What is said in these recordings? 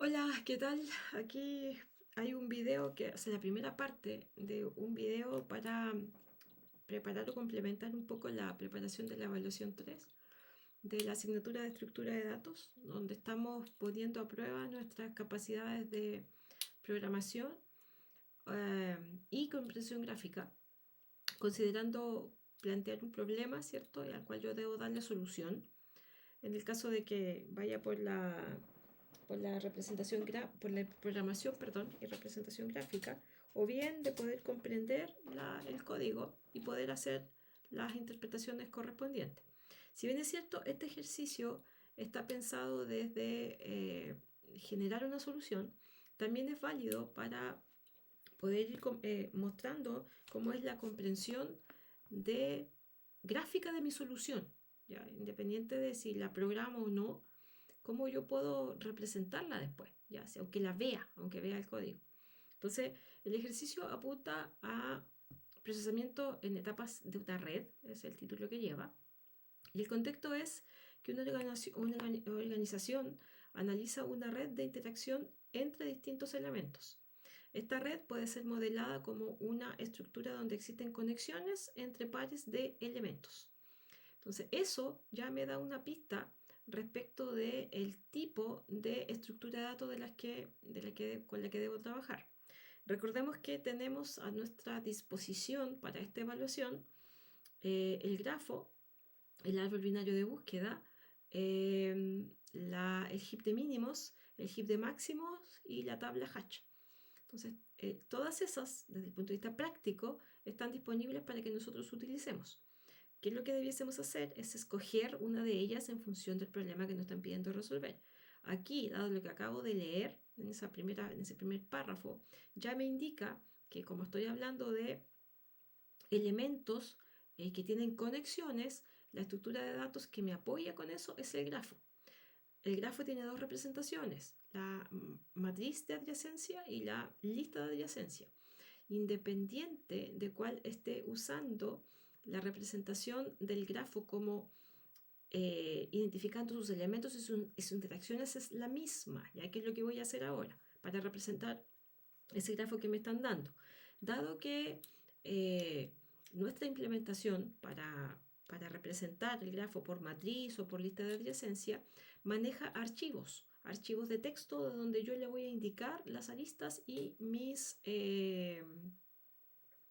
Hola, ¿qué tal? Aquí hay un video o sea, la primera parte de un video para preparar o complementar un poco la preparación de la evaluación 3 de la asignatura de estructura de datos, donde estamos poniendo a prueba nuestras capacidades de programación y comprensión gráfica, considerando plantear un problema, ¿cierto? Al cual yo debo darle solución. En el caso de que vaya por la representación por la programación, perdón, y representación gráfica, o bien de poder comprender el código y poder hacer las interpretaciones correspondientes. Si bien es cierto, este ejercicio está pensado desde generar una solución, también es válido para poder ir mostrando cómo es la comprensión de gráfica de mi solución, ¿ya? Independiente de si la programo o no, cómo yo puedo representarla después, ya sea, aunque vea el código. Entonces, el ejercicio apunta a procesamiento en etapas de una red, es el título que lleva, y el contexto es que una organización analiza una red de interacción entre distintos elementos. Esta red puede ser modelada como una estructura donde existen conexiones entre pares de elementos. Entonces, eso ya me da una pista respecto del tipo de estructura de datos con la que debo trabajar. Recordemos que tenemos a nuestra disposición para esta evaluación el grafo, el árbol binario de búsqueda, el heap de mínimos, el heap de máximos y la tabla Hatch. Entonces, todas esas, desde el punto de vista práctico, están disponibles para que nosotros utilicemos. ¿Qué es lo que debiésemos hacer? Es escoger una de ellas en función del problema que nos están pidiendo resolver. Aquí, dado lo que acabo de leer en ese primer párrafo, ya me indica que como estoy hablando de elementos que tienen conexiones, la estructura de datos que me apoya con eso es el grafo. El grafo tiene dos representaciones, la matriz de adyacencia y la lista de adyacencia. Independiente de cuál esté usando, la representación del grafo como identificando sus elementos y sus interacciones es la misma, ya que es lo que voy a hacer ahora para representar ese grafo que me están dando. Dado que eh, nuestra implementación para representar el grafo por matriz o por lista de adyacencia maneja archivos de texto donde yo le voy a indicar las aristas y mis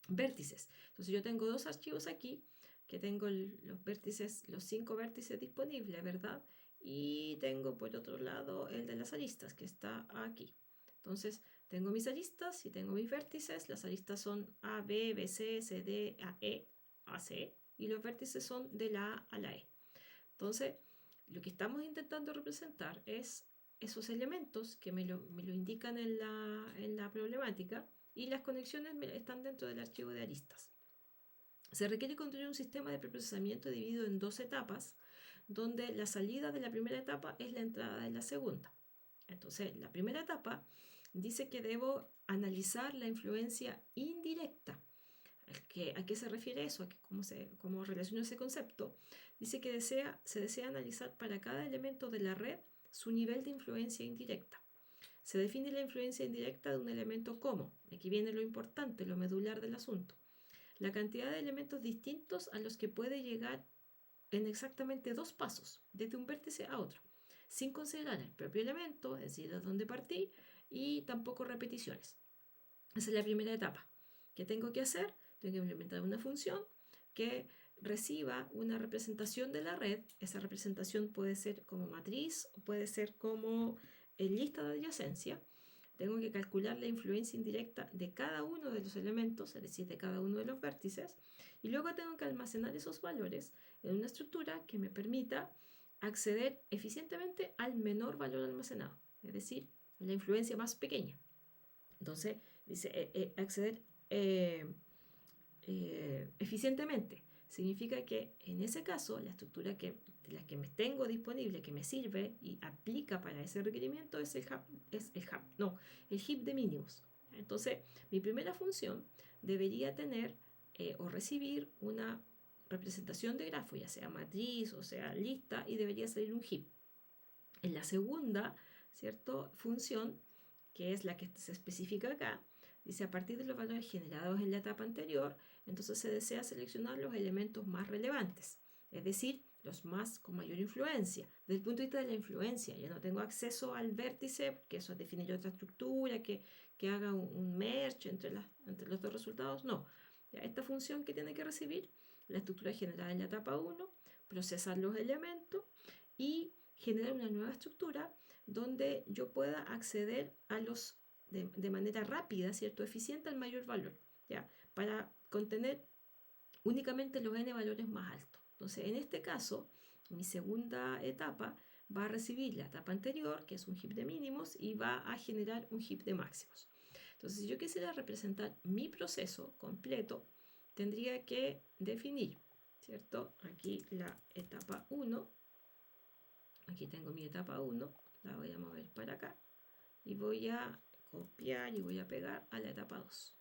vértices. Entonces yo tengo dos archivos aquí, que tengo los vértices, los 5 vértices disponibles, ¿verdad? Y tengo por otro lado el de las aristas, que está aquí. Entonces tengo mis aristas y tengo mis vértices. Las aristas son A, B, B, C, C, D, A, E, A, C. Y los vértices son de la A a la E. Entonces, lo que estamos intentando representar es esos elementos que me lo indican en la problemática y las conexiones están dentro del archivo de aristas. Se requiere construir un sistema de preprocesamiento dividido en dos etapas, donde la salida de la primera etapa es la entrada de la segunda. Entonces, la primera etapa dice que debo analizar la influencia indirecta. ¿A qué se refiere eso? ¿Cómo relaciona ese concepto? Dice que se desea analizar para cada elemento de la red su nivel de influencia indirecta. Se define la influencia indirecta de un elemento como, aquí viene lo importante, lo medular del asunto, la cantidad de elementos distintos a los que puede llegar en exactamente dos pasos, desde un vértice a otro, sin considerar el propio elemento, es decir, de dónde partí, y tampoco repeticiones. Esa es la primera etapa. ¿Qué tengo que hacer? Tengo que implementar una función que reciba una representación de la red. Esa representación puede ser como matriz o puede ser como lista de adyacencia. Tengo que calcular la influencia indirecta de cada uno de los elementos, es decir, de cada uno de los vértices, y luego tengo que almacenar esos valores en una estructura que me permita acceder eficientemente al menor valor almacenado, es decir, la influencia más pequeña. Entonces, dice acceder eh, eficientemente. Significa que en ese caso la estructura de la que me tengo disponible, que me sirve y aplica para ese requerimiento el heap de mínimos. Entonces, mi primera función debería tener o recibir una representación de grafo, ya sea matriz o sea lista, y debería salir un heap. En la segunda ¿cierto? Función, que es la que se especifica acá. Dice, a partir de los valores generados en la etapa anterior, entonces se desea seleccionar los elementos más relevantes, es decir, los más con mayor influencia. Desde el punto de vista de la influencia, ya no tengo acceso al vértice, que eso define otra estructura, que haga un merge entre los dos resultados. No, ya esta función que tiene que recibir la estructura generada en la etapa 1, procesar los elementos y generar una nueva estructura donde yo pueda acceder a los de manera rápida, ¿cierto? Eficiente al mayor valor, ¿ya? Para contener únicamente los n valores más altos. Entonces, en este caso, mi segunda etapa va a recibir la etapa anterior, que es un heap de mínimos, y va a generar un heap de máximos. Entonces, si yo quisiera representar mi proceso completo, tendría que definir, ¿cierto? Aquí la etapa 1, aquí tengo mi etapa 1, la voy a mover para acá, y voy a copiar y voy a pegar a la etapa 2.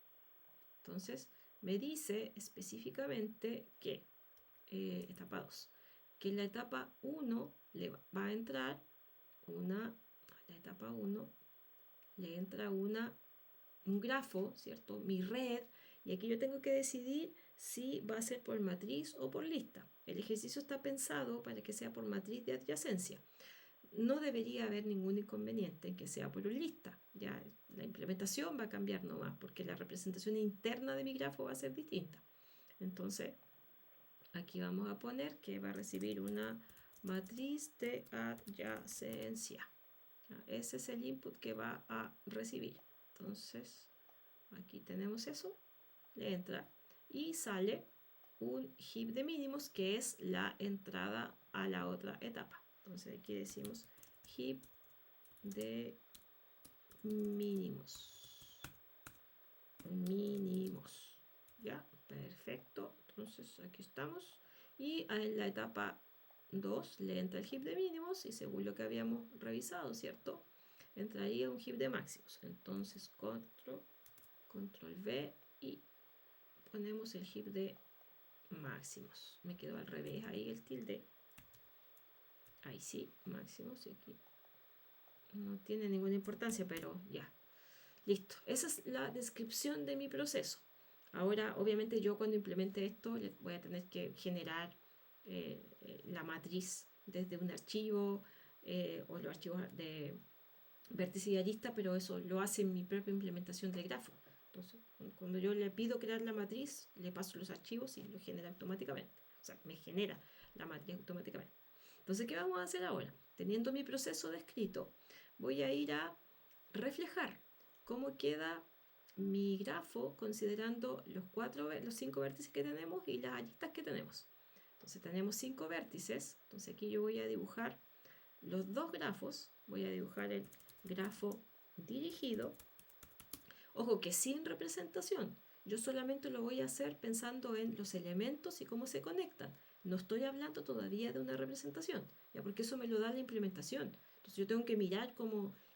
Entonces, me dice específicamente que, etapa 2, que en la etapa 1 le va a entrar a la etapa 1 le entra un grafo, ¿cierto? Mi red, y aquí yo tengo que decidir si va a ser por matriz o por lista. El ejercicio está pensado para que sea por matriz de adyacencia. No debería haber ningún inconveniente en que sea por lista. Ya la implementación va a cambiar nomás porque la representación interna de mi grafo va a ser distinta. Entonces, aquí vamos a poner que va a recibir una matriz de adyacencia. Ese es el input que va a recibir. Entonces, aquí tenemos eso, le entra y sale un heap de mínimos que es la entrada a la otra etapa. Entonces aquí decimos heap de mínimos. Mínimos. Ya, perfecto. Entonces aquí estamos. Y en la etapa 2 le entra el heap de mínimos y según lo que habíamos revisado, ¿cierto? Entraría un heap de máximos. Entonces control V y ponemos el heap de máximos. Me quedó al revés ahí el tilde. Ahí sí, máximos. Y aquí no tiene ninguna importancia, pero ya. Listo. Esa es la descripción de mi proceso. Ahora, obviamente, yo cuando implemente esto, voy a tener que generar la matriz desde un archivo o los archivos de vértice y arista, pero eso lo hace en mi propia implementación del grafo. Entonces, cuando yo le pido crear la matriz, le paso los archivos y lo genera automáticamente. O sea, me genera la matriz automáticamente. Entonces, ¿qué vamos a hacer ahora? Teniendo mi proceso descrito, voy a ir a reflejar cómo queda mi grafo considerando los 5 vértices que tenemos y las aristas que tenemos. Entonces tenemos 5 vértices, entonces aquí yo voy a dibujar los dos grafos, voy a dibujar el grafo dirigido. Ojo que sin representación, yo solamente lo voy a hacer pensando en los elementos y cómo se conectan. No estoy hablando todavía de una representación, ya porque eso me lo da la implementación. Entonces yo tengo que mirar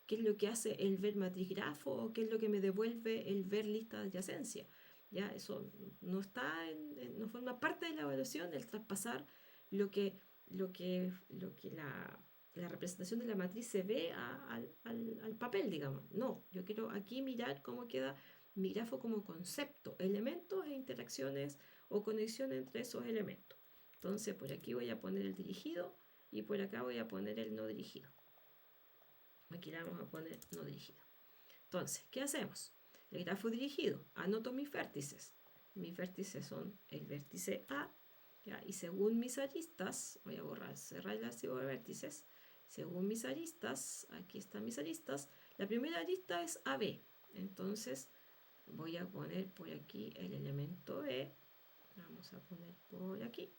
qué es lo que hace el ver matriz grafo o qué es lo que me devuelve el ver lista de adyacencia. Ya eso no no forma parte de la evaluación, el traspasar lo que la representación de la matriz se ve al papel, digamos. No, yo quiero aquí mirar cómo queda mi grafo como concepto, elementos e interacciones o conexiones entre esos elementos. Entonces por aquí voy a poner el dirigido y por acá voy a poner el no dirigido. Aquí le vamos a poner no dirigido. Entonces, ¿qué hacemos? El grafo dirigido, anoto mis vértices. Mis vértices son el vértice A, ¿ya? Y según mis aristas, voy a cerrar el archivo de vértices. Según mis aristas, aquí están mis aristas, la primera arista es AB. Entonces, voy a poner por aquí el elemento B. Vamos a poner por aquí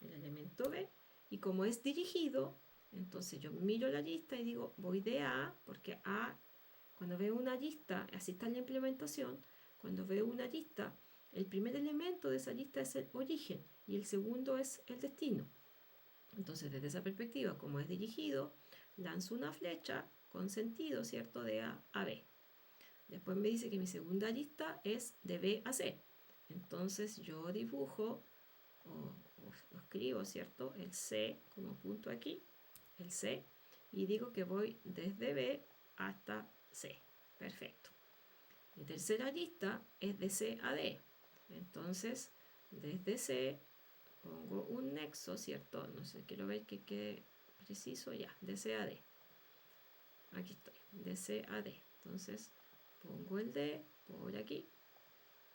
el elemento B. Y como es dirigido, entonces yo miro la lista y digo, voy de A, porque A, cuando veo una lista, así está la implementación, cuando veo una lista, el primer elemento de esa lista es el origen y el segundo es el destino. Entonces, desde esa perspectiva, como es dirigido, lanzo una flecha con sentido, ¿cierto?, de A a B. Después me dice que mi segunda lista es de B a C. Entonces, yo dibujo o escribo, ¿cierto?, el C como punto aquí, el C, y digo que voy desde B hasta C. Perfecto. Mi tercera lista es de C a D. Entonces, desde C pongo un nexo, ¿cierto? No sé, quiero ver que quede preciso ya, de C a D. Aquí estoy, de C a D. Entonces, pongo el D por aquí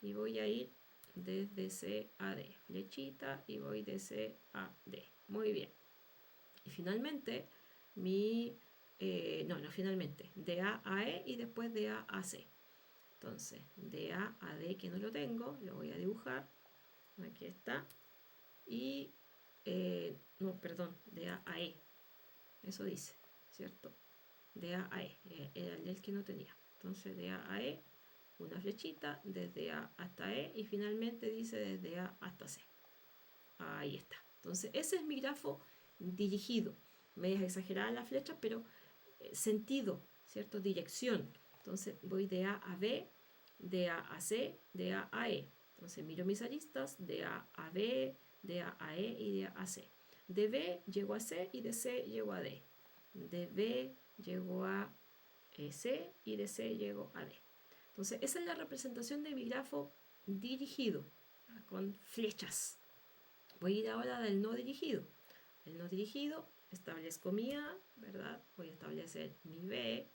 y voy a ir desde C a D. Flechita y voy de C a D. Muy bien. Y finalmente, no finalmente, de A a E y después de A a C. Entonces, de A a D, que no lo tengo, lo voy a dibujar. Aquí está. Y, no, perdón, de A a E. Eso dice, ¿cierto? De A a E. Era el que no tenía. Entonces, de A a E, una flechita, desde A hasta E. Y finalmente dice desde A hasta C. Ahí está. Entonces, ese es mi grafo dirigido. Medias exageradas las flechas, pero sentido, ¿cierto? Dirección. Entonces, voy de A a B, de A a C, de A a E. Entonces, miro mis aristas, de A a B, de A a E y de A a C. De B llego a C y de C llego a D. De B llego a C y de C llego a D. Entonces, esa es la representación de mi grafo dirigido, con flechas. Voy a ir ahora del no dirigido. El no dirigido, establezco mi A, ¿verdad? Voy a establecer mi B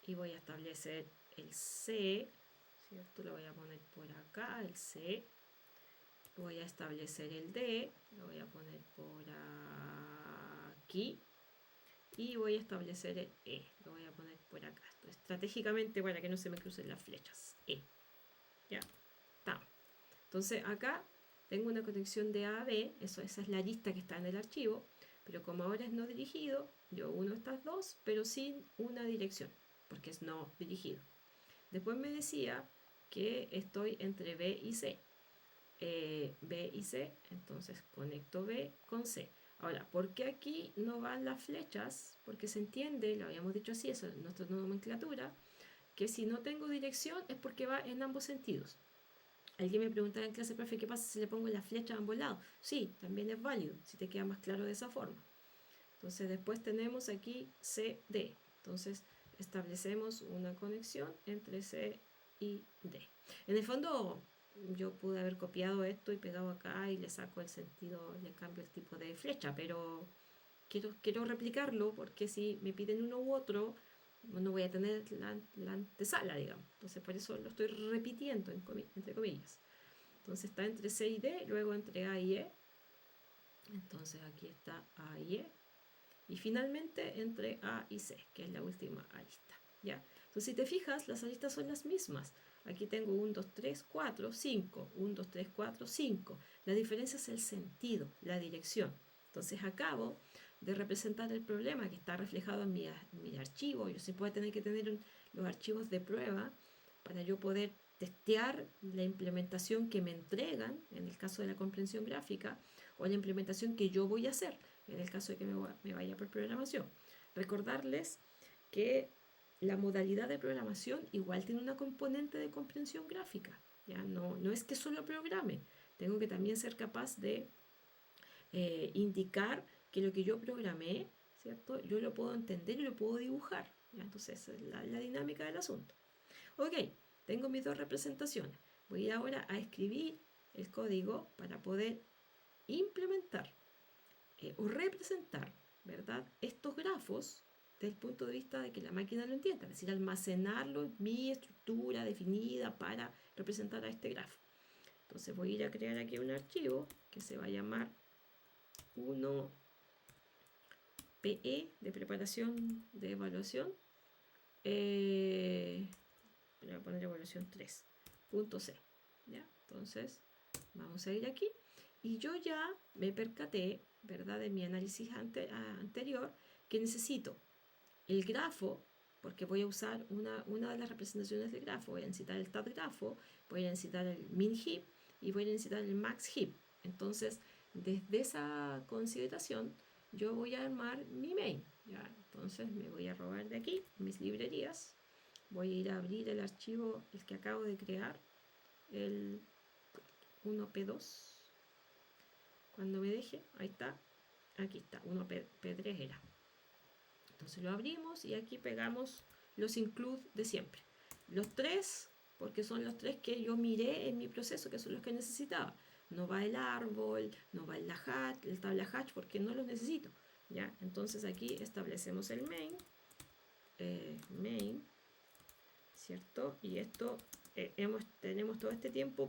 y voy a establecer el C, ¿cierto? Lo voy a poner por acá, el C. Voy a establecer el D, lo voy a poner por aquí. Y voy a establecer el E, lo voy a poner por acá. Entonces, estratégicamente para que no se me crucen las flechas. E. ¿Ya? Está. Entonces acá tengo una conexión de A a B, esa es la lista que está en el archivo, pero como ahora es no dirigido, yo uno estas dos, pero sin una dirección, porque es no dirigido. Después me decía que estoy entre B y C. B y C, entonces conecto B con C. Ahora, ¿por qué aquí no van las flechas? Porque se entiende, lo habíamos dicho así, eso es nuestra nomenclatura, que si no tengo dirección es porque va en ambos sentidos. Alguien me preguntaba en clase, profe, ¿qué pasa si le pongo la flecha a ambos lados? Sí, también es válido, si te queda más claro de esa forma. Entonces después tenemos aquí CD. Entonces establecemos una conexión entre C y D. En el fondo yo pude haber copiado esto y pegado acá y le saco el sentido, le cambio el tipo de flecha, pero quiero replicarlo porque si me piden uno u otro, no voy a tener la antesala, digamos. Entonces por eso lo estoy repitiendo entre comillas. Entonces está entre C y D, luego entre A y E. Entonces aquí está A y E. Y finalmente entre A y C, que es la última arista. ¿Ya? Entonces si te fijas, las aristas son las mismas. Aquí tengo 1, 2, 3, 4, 5. 1, 2, 3, 4, 5. La diferencia es el sentido, la dirección. Entonces acabo de representar el problema que está reflejado en mi archivo. Yo siempre voy a tener que tener los archivos de prueba para yo poder testear la implementación que me entregan, en el caso de la comprensión gráfica, o la implementación que yo voy a hacer, en el caso de que me vaya por programación. Recordarles que la modalidad de programación igual tiene una componente de comprensión gráfica. ¿Ya? No es que solo programe, tengo que también ser capaz de indicar que lo que yo programé, ¿cierto? Yo lo puedo entender y lo puedo dibujar. ¿Ya? Entonces, esa es la dinámica del asunto. Ok, tengo mis dos representaciones. Voy a ir ahora a escribir el código para poder implementar o representar, ¿verdad?, estos grafos desde el punto de vista de que la máquina lo entienda, es decir, almacenarlo en mi estructura definida para representar a este grafo. Entonces voy a ir a crear aquí un archivo que se va a llamar 1PE de preparación de evaluación. Voy a poner evaluación 3.c. ¿Ya? Entonces vamos a ir aquí y yo ya me percaté, ¿verdad?, de mi análisis anterior, que necesito el grafo, porque voy a usar una de las representaciones del grafo. Voy a necesitar el tab grafo, voy a necesitar el min heap y voy a necesitar el max heap. Entonces, desde esa consideración, yo voy a armar mi main. ¿Ya? Entonces, me voy a robar de aquí mis librerías. Voy a ir a abrir el archivo, el que acabo de crear, el 1P2. Cuando me deje, ahí está, aquí está, 1P3 era. Entonces lo abrimos y aquí pegamos los include de siempre. Los 3, porque son los 3 que yo miré en mi proceso, que son los que necesitaba. No va el árbol, no va el tabla hash, porque no los necesito. ¿Ya? Entonces aquí establecemos el main, ¿cierto? Y esto tenemos todo este tiempo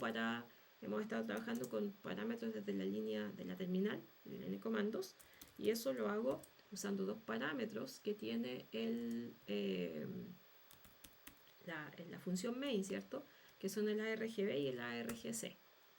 hemos estado trabajando con parámetros desde la línea de la terminal, de la línea de comandos, y eso lo hago usando dos parámetros que tiene la función main, ¿cierto? Que son el argb y el argc.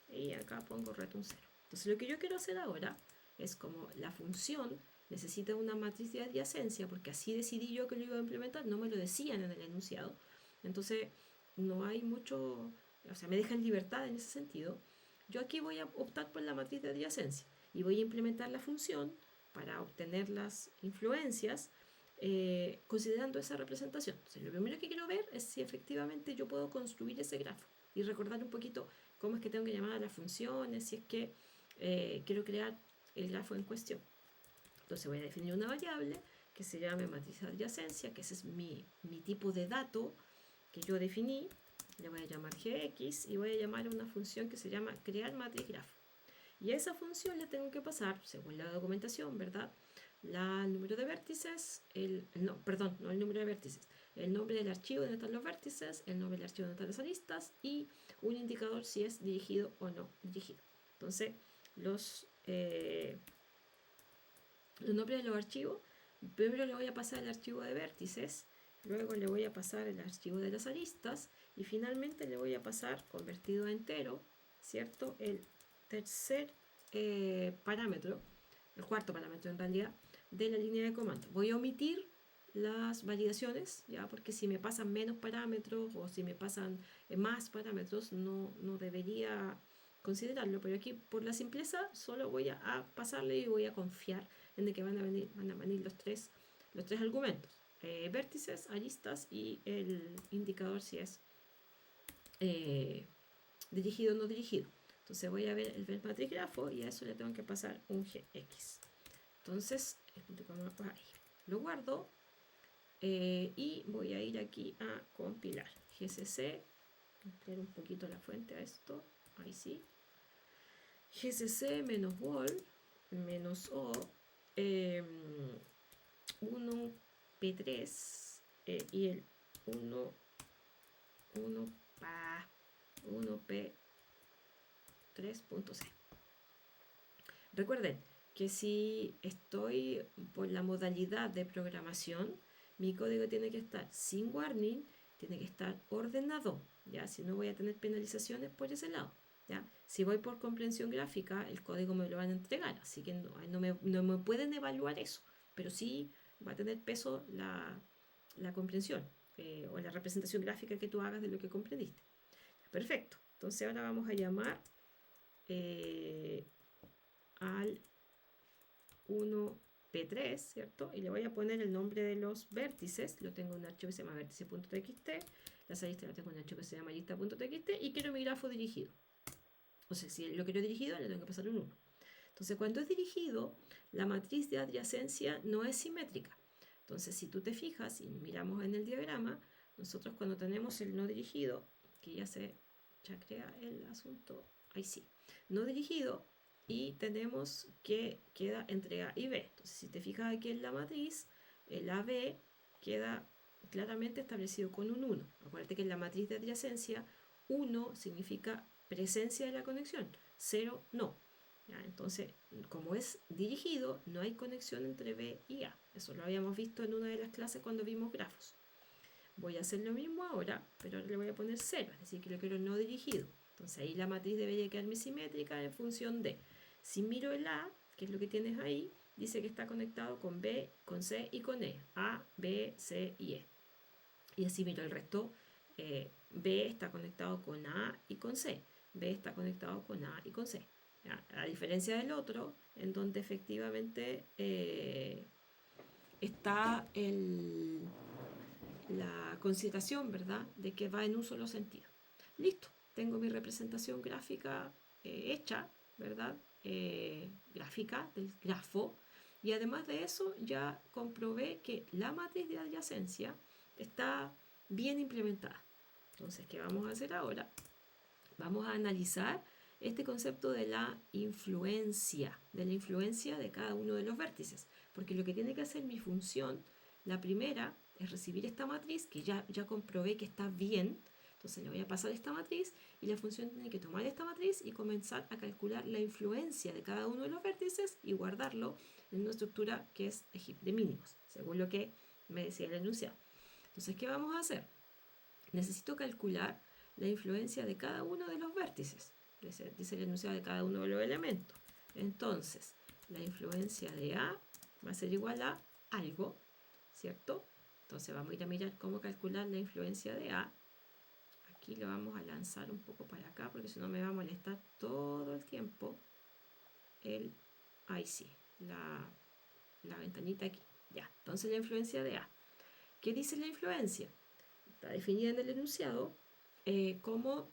Y acá pongo return 0. Entonces lo que yo quiero hacer ahora es, como la función necesita una matriz de adyacencia, porque así decidí yo que lo iba a implementar, no me lo decían en el enunciado, entonces no hay mucho, o sea, me dejan libertad en ese sentido. Yo aquí voy a optar por la matriz de adyacencia y voy a implementar la función para obtener las influencias considerando esa representación. Entonces, lo primero que quiero ver es si efectivamente yo puedo construir ese grafo y recordar un poquito cómo es que tengo que llamar a las funciones, si es que quiero crear el grafo en cuestión. Entonces voy a definir una variable que se llame matriz de adyacencia, que ese es mi tipo de dato que yo definí. Le voy a llamar gx y voy a llamar a una función que se llama crear matriz grafo. Y a esa función le tengo que pasar, según la documentación, ¿verdad? El número de vértices, no el número de vértices, el nombre del archivo donde están los vértices, el nombre del archivo donde están las aristas y un indicador si es dirigido o no dirigido. Entonces, los nombres de los archivos, primero le voy a pasar el archivo de vértices, luego le voy a pasar el archivo de las aristas y finalmente le voy a pasar, convertido a entero, ¿cierto? El tercer parámetro, el cuarto parámetro en realidad, de la línea de comando. Voy a omitir las validaciones, ya, porque si me pasan menos parámetros o si me pasan más parámetros, no debería considerarlo, pero aquí por la simpleza solo voy a pasarle y voy a confiar en de que van a venir los tres argumentos, vértices, aristas y el indicador si es dirigido o no dirigido. Entonces voy a ver el matriz grafo y a eso le tengo que pasar un gx. Entonces lo guardo y voy a ir aquí a compilar gcc, ampliar un poquito la fuente a esto, ahí sí, gcc -wall -o 1p3 y el 1p3.c. Recuerden que si estoy por la modalidad de programación, mi código tiene que estar sin warning, tiene que estar ordenado, ¿ya? Si no voy a tener penalizaciones por ese lado, ¿ya? Si voy por comprensión gráfica, el código me lo van a entregar, así que no me pueden evaluar eso, pero sí va a tener peso la comprensión o la representación gráfica que tú hagas de lo que comprendiste. Perfecto, entonces ahora vamos a llamar al 1p3, ¿cierto? Y le voy a poner el nombre de los vértices. Lo tengo en un archivo que se llama vértice.txt. Las aristas lo tengo en un archivo que se llama lista.txt. Y quiero mi grafo dirigido. O sea, si lo quiero dirigido, le tengo que pasar un 1. Entonces, cuando es dirigido, la matriz de adyacencia no es simétrica. Entonces, si tú te fijas y miramos en el diagrama, nosotros cuando tenemos el no dirigido, que ya crea el asunto, ahí sí, no dirigido, y tenemos que queda entre A y B. Entonces, si te fijas aquí en la matriz, el AB queda claramente establecido con un 1. Acuérdate que en la matriz de adyacencia, 1 significa presencia de la conexión, 0 no. ¿Ya? Entonces, como es dirigido, no hay conexión entre B y A. Eso lo habíamos visto en una de las clases cuando vimos grafos. Voy a hacer lo mismo ahora, pero ahora le voy a poner 0, es decir, que lo quiero no dirigido. Entonces ahí la matriz debería quedarme simétrica en función de, si miro el A, que es lo que tienes ahí, dice que está conectado con B, con C y con E. A, B, C y E. Y así miro el resto, B está conectado con A y con C. B está conectado con A y con C. ¿Ya? A diferencia del otro, en donde efectivamente está la consideración, ¿verdad?, de que va en un solo sentido. Listo, tengo mi representación gráfica hecha, ¿verdad?, gráfica del grafo, Y además de eso, ya comprobé que la matriz de adyacencia está bien implementada. Entonces, ¿qué vamos a hacer ahora? Vamos a analizar este concepto de la influencia de cada uno de los vértices. Porque lo que tiene que hacer mi función, la primera, es recibir esta matriz, que ya comprobé que está bien. Entonces le voy a pasar esta matriz y la función tiene que tomar esta matriz y comenzar a calcular la influencia de cada uno de los vértices y guardarlo en una estructura que es de mínimos, según lo que me decía el enunciado. Entonces, ¿qué vamos a hacer? Necesito calcular la influencia de cada uno de los vértices, dice el enunciado de cada uno de los elementos. Entonces, la influencia de A va a ser igual a algo, ¿cierto? Entonces vamos a ir a mirar cómo calcular la influencia de A. Aquí lo vamos a lanzar un poco para acá, porque si no me va a molestar todo el tiempo ahí sí, la ventanita aquí. Ya, entonces la influencia de A. ¿Qué dice la influencia? Está definida en el enunciado como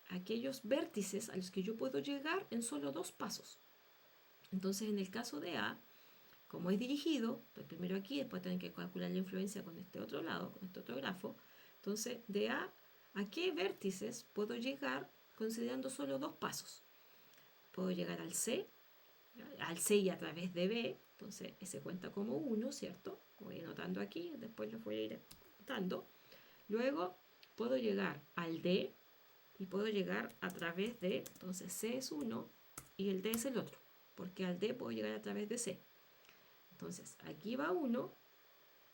aquellos vértices a los que yo puedo llegar en solo 2 pasos. Entonces, en el caso de A, como es dirigido, pues primero aquí, después tengo que calcular la influencia con este otro lado, con este otro grafo. Entonces, de A qué vértices puedo llegar considerando solo 2 pasos. Puedo llegar al C y a través de B, entonces ese cuenta como 1, ¿cierto? Voy anotando aquí, después lo voy a ir anotando. Luego puedo llegar al D y puedo llegar a través de, entonces C es 1 y el D es el otro, porque al D puedo llegar a través de C. Entonces aquí va 1,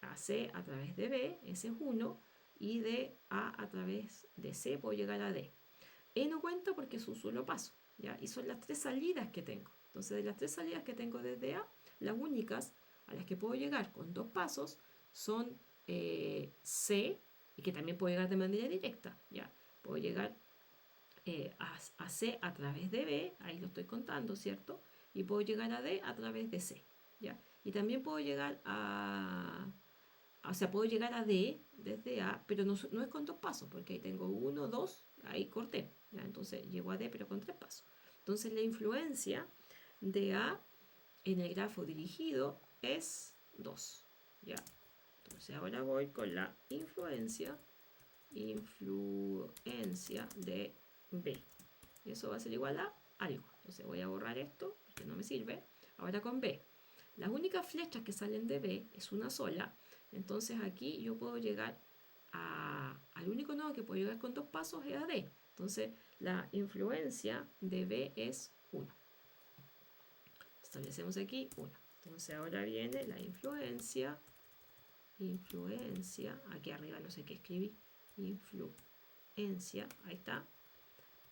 a C a través de B, ese es 1, y de A través de C puedo llegar a D. E no cuenta porque es un solo paso, ¿ya? Y son las 3 salidas que tengo. Entonces, de las 3 salidas que tengo desde A, las únicas a las que puedo llegar con 2 pasos son C, y que también puedo llegar de manera directa, ¿ya? Puedo llegar a C a través de B, ahí lo estoy contando, ¿cierto? Y puedo llegar a D a través de C, ¿ya? Y también puedo llegar o sea, puedo llegar a D desde A, pero no es con 2 pasos, porque ahí tengo 1, 2, ahí corté, ¿ya? Entonces llego a D, pero con 3 pasos. Entonces la influencia de A en el grafo dirigido es 2, ¿ya? Entonces ahora voy con la influencia de B. Y eso va a ser igual a algo. Entonces voy a borrar esto, porque no me sirve. Ahora con B. Las únicas flechas que salen de B es una sola. Entonces aquí yo puedo llegar al único nodo que puedo llegar con 2 pasos es a D. Entonces la influencia de B es 1. Establecemos aquí 1. Entonces ahora viene la influencia, aquí arriba no sé qué escribí, influencia, ahí está,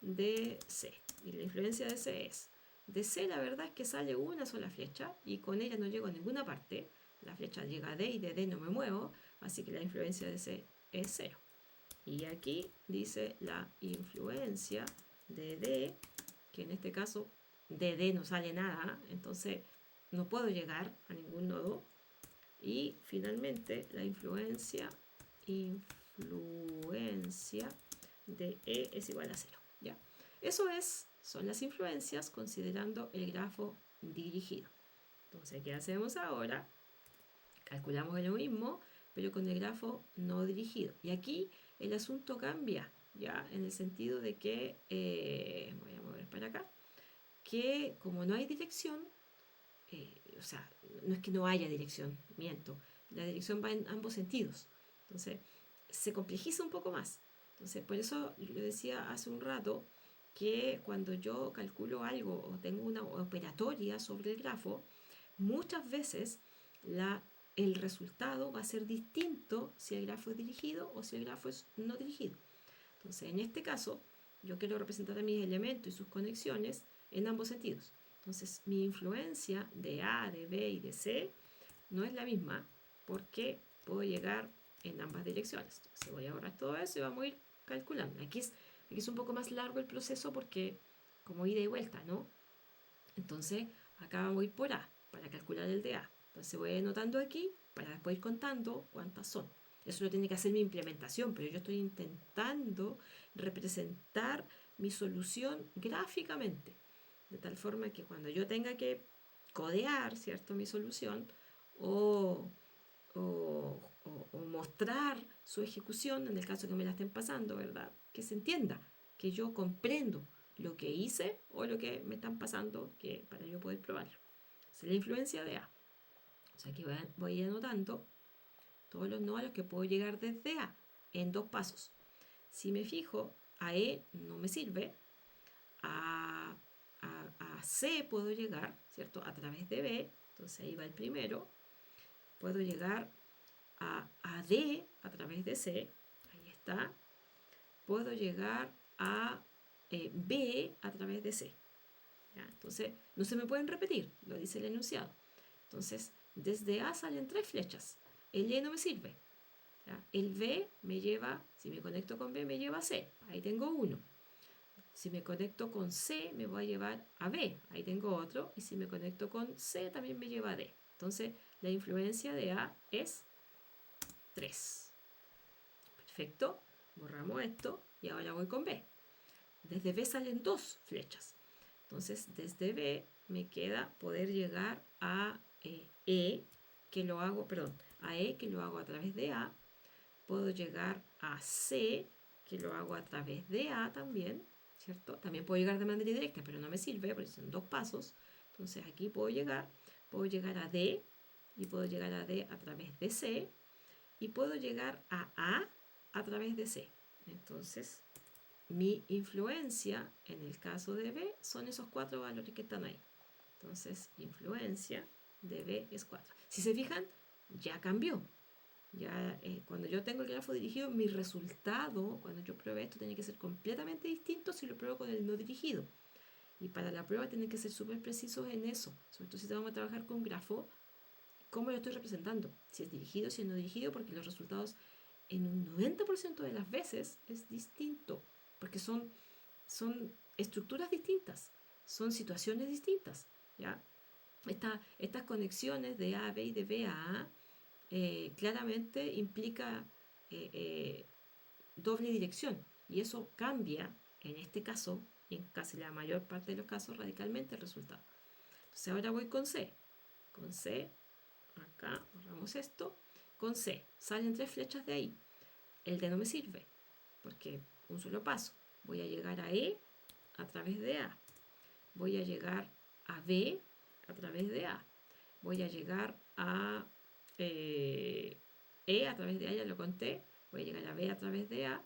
de C. Y la influencia de C es, de C la verdad es que sale una sola flecha y con ella no llego a ninguna parte. La flecha llega a D y de D no me muevo, así que la influencia de C es 0. Y aquí dice la influencia de D, que en este caso de D no sale nada, entonces no puedo llegar a ningún nodo. Y finalmente la influencia de E es igual a 0, ¿ya? Eso son las influencias considerando el grafo dirigido. Entonces, ¿qué hacemos ahora? Calculamos lo mismo, pero con el grafo no dirigido. Y aquí el asunto cambia, ¿ya? En el sentido de que, voy a mover para acá, que como no hay dirección, o sea, no es que no haya dirección, miento, la dirección va en ambos sentidos. Entonces, se complejiza un poco más. Entonces, por eso lo decía hace un rato, que cuando yo calculo algo o tengo una operatoria sobre el grafo, muchas veces el resultado va a ser distinto si el grafo es dirigido o si el grafo es no dirigido. Entonces, en este caso, yo quiero representar a mis elementos y sus conexiones en ambos sentidos. Entonces, mi influencia de A, de B y de C no es la misma porque puedo llegar en ambas direcciones. Entonces, voy a borrar todo eso y vamos a ir calculando. Aquí es un poco más largo el proceso porque como ida y vuelta, ¿no? Entonces, acá vamos a ir por A para calcular el de A. Entonces, voy anotando aquí para después ir contando cuántas son. Eso lo tiene que hacer mi implementación, pero yo estoy intentando representar mi solución gráficamente, de tal forma que cuando yo tenga que codear, ¿cierto?, mi solución o, o mostrar su ejecución en el caso que me la estén pasando, ¿verdad? Que se entienda, que yo comprendo lo que hice o lo que me están pasando que, para yo poder probarlo. Esa es la influencia de A. O sea, que voy anotando todos los nodos a los que puedo llegar desde A en 2 pasos. Si me fijo, a E no me sirve, a C puedo llegar, ¿cierto? A través de B, entonces ahí va el primero. Puedo llegar a D a través de C, ahí está. Puedo llegar a B a través de C. ¿Ya? Entonces, no se me pueden repetir, lo dice el enunciado. Entonces, desde A salen 3 flechas. El E no me sirve. ¿Ya? El B me lleva, si me conecto con B, me lleva a C. Ahí tengo uno. Si me conecto con C, me voy a llevar a B. Ahí tengo otro. Y si me conecto con C, también me lleva a D. Entonces, la influencia de A es 3. Perfecto. Borramos esto y ahora voy con B. Desde B salen 2 flechas. Entonces, desde B me queda poder llegar a E, que lo hago, perdón, a E, que lo hago a través de A. Puedo llegar a C, que lo hago a través de A también, ¿cierto? También puedo llegar de manera directa, pero no me sirve porque son 2 pasos. Entonces aquí puedo llegar a D y puedo llegar a D a través de C y puedo llegar a través de C. Entonces, mi influencia en el caso de B son esos 4 valores que están ahí. Entonces, influencia de B es 4. Si se fijan, ya cambió. Ya cuando yo tengo el grafo dirigido, mi resultado, cuando yo pruebe esto, tiene que ser completamente distinto si lo pruebo con el no dirigido. Y para la prueba tienen que ser súper precisos en eso. Sobre todo si vamos a trabajar con un grafo, ¿cómo lo estoy representando? Si es dirigido, si es no dirigido, porque los resultados en un 90% de las veces es distinto. Porque son estructuras distintas, son situaciones distintas. ¿Ya? Estas conexiones de A a B y de B a A claramente implica doble dirección y eso cambia, en este caso, en casi la mayor parte de los casos, radicalmente el resultado. Entonces ahora voy con C. Con C, acá, borramos esto. Con C, salen 3 flechas de ahí. El D no me sirve, porque un solo paso. Voy a llegar a E a través de A. Voy a llegar a B a través de A. Voy a llegar a E a través de A, ya lo conté. Voy a llegar a B a través de A.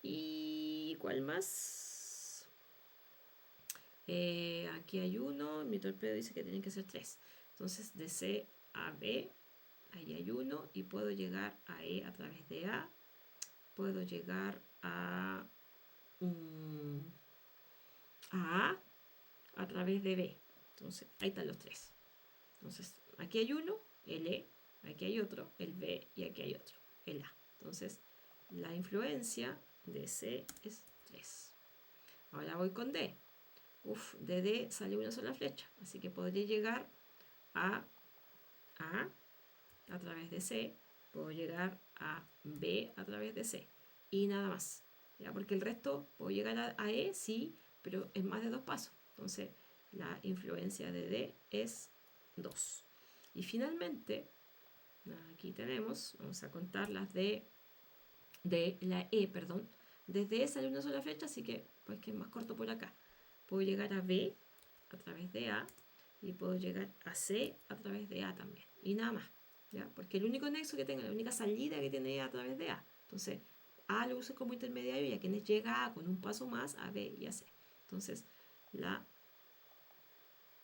¿Y cuál más? Aquí hay uno. Mi torpedo dice que tienen que ser 3. Entonces, de C a B, ahí hay uno. Y puedo llegar a E a través de A. Puedo llegar a A través de B. Entonces, ahí están los 3. Entonces, aquí hay uno, el E, aquí hay otro, el B, y aquí hay otro, el A. Entonces, la influencia de C es 3. Ahora voy con D. De D sale una sola flecha, así que podría llegar a través de C, puedo llegar a B a través de C, y nada más. ¿Ya? Porque el resto, puedo llegar a E, sí, pero es más de 2 pasos. Entonces, la influencia de D es 2. Y finalmente, aquí tenemos, vamos a contar las de la E, perdón. Desde E sale una sola flecha, así que pues que es más corto por acá. Puedo llegar a B a través de A y puedo llegar a C a través de A también. Y nada más, ¿ya? Porque el único nexo que tengo, la única salida que tiene A través de A. Entonces, A lo uso como intermediario y a quienes llega A con un paso más, a B y a C. Entonces, la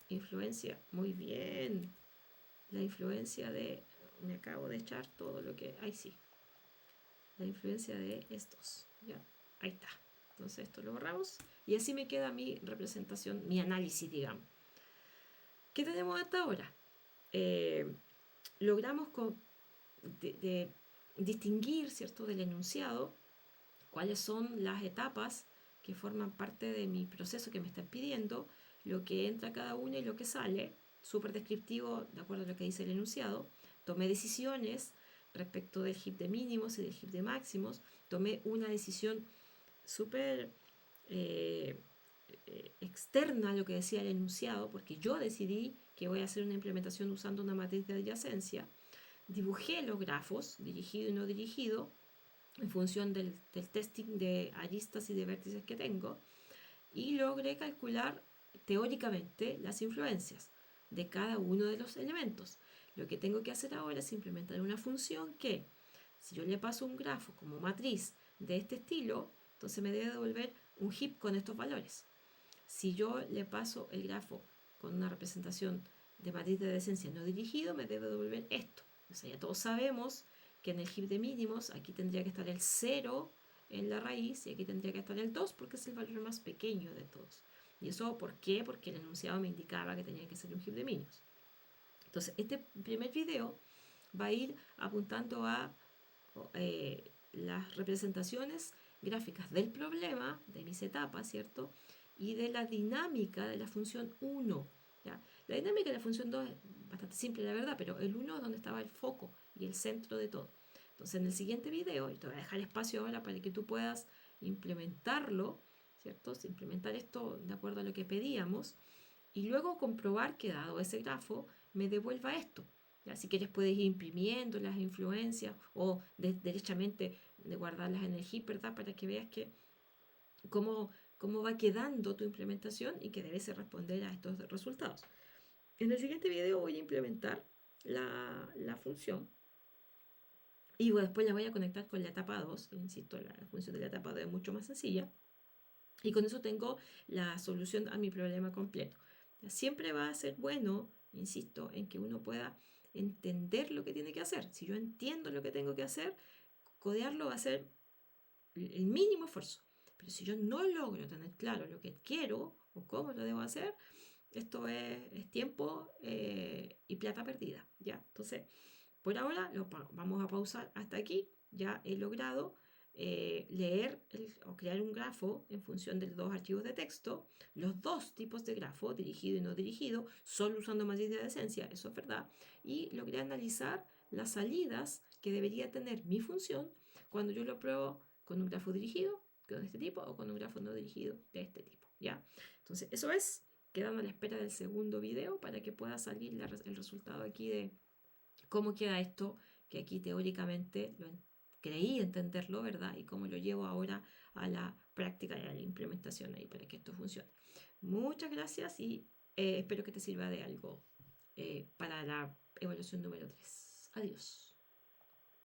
influencia, muy bien. La influencia de, me acabo de echar todo lo que, ahí sí. La influencia de estos, ¿ya? Ahí está. Entonces esto lo borramos y así me queda mi representación, mi análisis, digamos. ¿Qué tenemos hasta ahora? Logramos de distinguir, ¿cierto?, del enunciado cuáles son las etapas que forman parte de mi proceso que me están pidiendo, lo que entra cada una y lo que sale, súper descriptivo de acuerdo a lo que dice el enunciado. Tomé decisiones respecto del heap de mínimos y del heap de máximos. Tomé una decisión súper externa a lo que decía el enunciado, porque yo decidí que voy a hacer una implementación usando una matriz de adyacencia, dibujé los grafos, dirigido y no dirigido, en función del testing de aristas y de vértices que tengo, y logré calcular teóricamente las influencias de cada uno de los elementos. Lo que tengo que hacer ahora es implementar una función que, si yo le paso un grafo como matriz de este estilo, entonces me debe devolver un heap con estos valores. Si yo le paso el grafo con una representación de matriz de adyacencia no dirigido, me debe devolver esto. O sea, ya todos sabemos que en el heap de mínimos aquí tendría que estar el 0 en la raíz y aquí tendría que estar el 2 porque es el valor más pequeño de todos. ¿Y eso por qué? Porque el enunciado me indicaba que tenía que ser un heap de mínimos. Entonces, este primer video va a ir apuntando a las representaciones gráficas del problema, de mis etapas, ¿cierto? Y de la dinámica de la función 1. ¿Ya? La dinámica de la función 2 es bastante simple, la verdad, pero el 1 es donde estaba el foco y el centro de todo. Entonces, en el siguiente video, y te voy a dejar espacio ahora para que tú puedas implementarlo, ¿cierto? Implementar esto de acuerdo a lo que pedíamos, y luego comprobar que dado ese grafo me devuelva esto. ¿Ya? Si quieres puedes ir imprimiendo las influencias o derechamente de guardarlas en el heap, ¿verdad? Para que veas que cómo va quedando tu implementación y que debes responder a estos resultados. En el siguiente video voy a implementar la función y después la voy a conectar con la etapa 2. Insisto, la función de la etapa 2 es mucho más sencilla. Y con eso tengo la solución a mi problema completo. Siempre va a ser bueno, insisto, en que uno pueda entender lo que tiene que hacer. Si yo entiendo lo que tengo que hacer, codearlo va a ser el mínimo esfuerzo. Pero si yo no logro tener claro lo que quiero o cómo lo debo hacer, esto es tiempo y plata perdida. ¿Ya? Entonces, por ahora vamos a pausar hasta aquí. Ya he logrado leer o crear un grafo en función de los dos archivos de texto, los dos tipos de grafo, dirigido y no dirigido, solo usando matriz de adyacencia, eso es verdad, y logré analizar las salidas que debería tener mi función cuando yo lo pruebo con un grafo dirigido de este tipo o con un grafo no dirigido de este tipo, ¿ya? Entonces, eso es, quedando a la espera del segundo video para que pueda salir el resultado aquí de cómo queda esto, que aquí teóricamente creí entenderlo, ¿verdad? Y cómo lo llevo ahora a la práctica y a la implementación ahí para que esto funcione. Muchas gracias y espero que te sirva de algo para la evaluación número 3. Adiós.